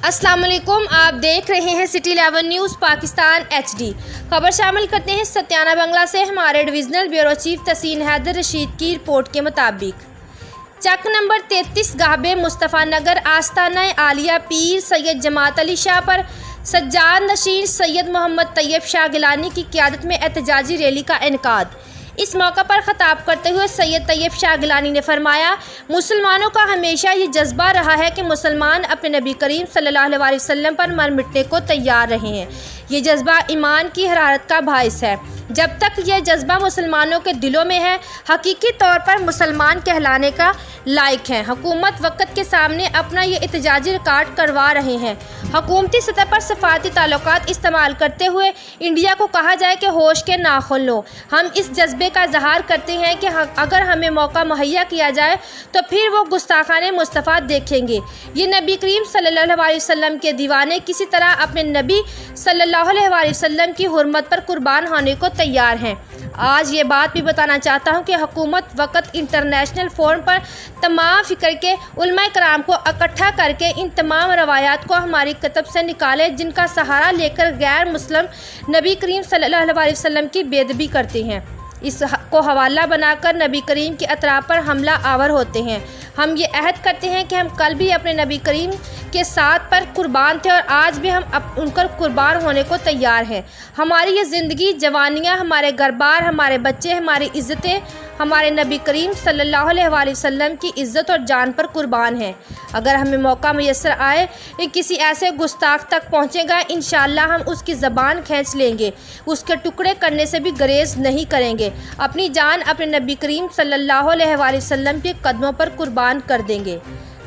अस्सलाम वालेकुम, आप देख रहे हैं सिटी 11 न्यूज़ पाकिस्तान HD। खबर शामिल करते हैं सत्याना बंगला से। हमारे डिविजनल ब्यूरो चीफ तहसीन हैदर रशीद की रिपोर्ट के मुताबिक चक नंबर 33 गाहबे मुस्तफ़ा नगर आस्ताना आलिया पीर सैयद जमात अली शाह पर सज्जाद नशीन सैयद मोहम्मद तैयब शाह गिलानी की क़यादत में एहतजाजी रैली का इनेकाद। इस मौका पर ख़ताब करते हुए सैयद तैयब शाह गिलानी ने फरमाया, मुसलमानों का हमेशा ये जज्बा रहा है कि मुसलमान अपने नबी करीम सल्लल्लाहु अलैहि वसल्लम पर मर मिटने को तैयार रहे हैं। ये जज्बा ईमान की हरारत का बाइस है। जब तक यह जज्बा मुसलमानों के दिलों में है, हकीकी तौर पर मुसलमान कहलाने का लायक हैं। हुकूमत वक़्त के सामने अपना ये एहतजाजी रिकॉर्ड करवा रहे हैं। हुकूमती सतह पर सफारती ताल्लुकात इस्तेमाल करते हुए इंडिया को कहा जाए कि होश के नाखुन लो। हम इस जज्बे का इजहार करते हैं कि अगर हमें मौका मुहैया किया जाए तो फिर वो गुस्ताखाने मुस्तफ़ा देखेंगे। ये नबी करीम सल्लल्लाहु अलैहि वसल्लम के दीवाने किसी तरह अपने नबी सल्लल्लाहु अलैहि वसल्लम की हुर्मत पर कुर्बान होने को तैयार हैं। आज ये बात भी बताना चाहता हूँ कि हुकूमत वक़्त इंटरनेशनल फोरम पर तमाम फ़िक्र के उलमा कराम को इकट्ठा करके इन तमाम रवायात को हमारी किताब से निकाले, जिनका सहारा लेकर गैर मुस्लिम नबी करीम सल्लल्लाहु अलैहि वसल्लम की बेदबी करते हैं। इस को हवाला बनाकर नबी करीम के अतराफ़ पर हमला आवर होते हैं। हम ये अहद करते हैं कि हम कल भी अपने नबी करीम के साथ पर कुर्बान थे और आज भी हम उनकर कुर्बान होने को तैयार हैं। हमारी ये ज़िंदगी, जवानियाँ, हमारे घर-बार, हमारे बच्चे, हमारी इज़्ज़तें हमारे नबी करीम सल्लल्लाहु अलैहि वसल्लम की इज़्ज़त और जान पर कुर्बान हैं। अगर हमें मौका मुयस्सर आए कि किसी ऐसे गुस्ताख तक पहुँचेगा, इंशाअल्लाह हम उसकी ज़बान खींच लेंगे, उसके टुकड़े करने से भी गुरेज़ नहीं करेंगे। अपनी जान अपने नबी करीम सल्लल्लाहु अलैहि वसल्लम के कदमों पर कुर्बान कर देंगे।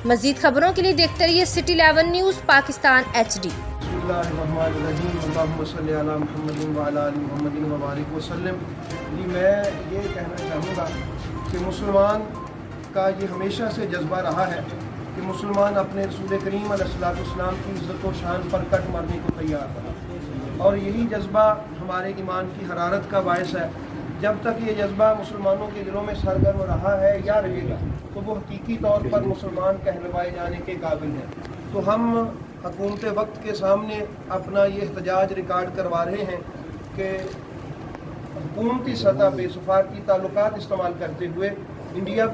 मज़ीद खबरों के लिए देखते रहिए सिटी 11 न्यूज़ पाकिस्तान HD। जी, मैं ये कहना चाहूँगा कि मुसलमान का ये हमेशा से जज्बा रहा है कि मुसलमान अपने रसूल करीम अलैहिस्सलाम की इज़्ज़त व शान पर कट मरने को तैयार रहा, और यही जज्बा हमारे ईमान की हरारत का बायस है। जब तक ये जज्बा मुसलमानों के दिलों में सरगर्म रहा है या रहेगा तो वो हकीकी तौर पर मुसलमान कहलवाए जाने के काबिल हैं। तो हम हुकूमत वक्त के सामने अपना ये एहतजाज रिकॉर्ड करवा रहे हैं कि हुकूमती सतह पे सफारती ताल्लुकात इस्तेमाल करते हुए इंडिया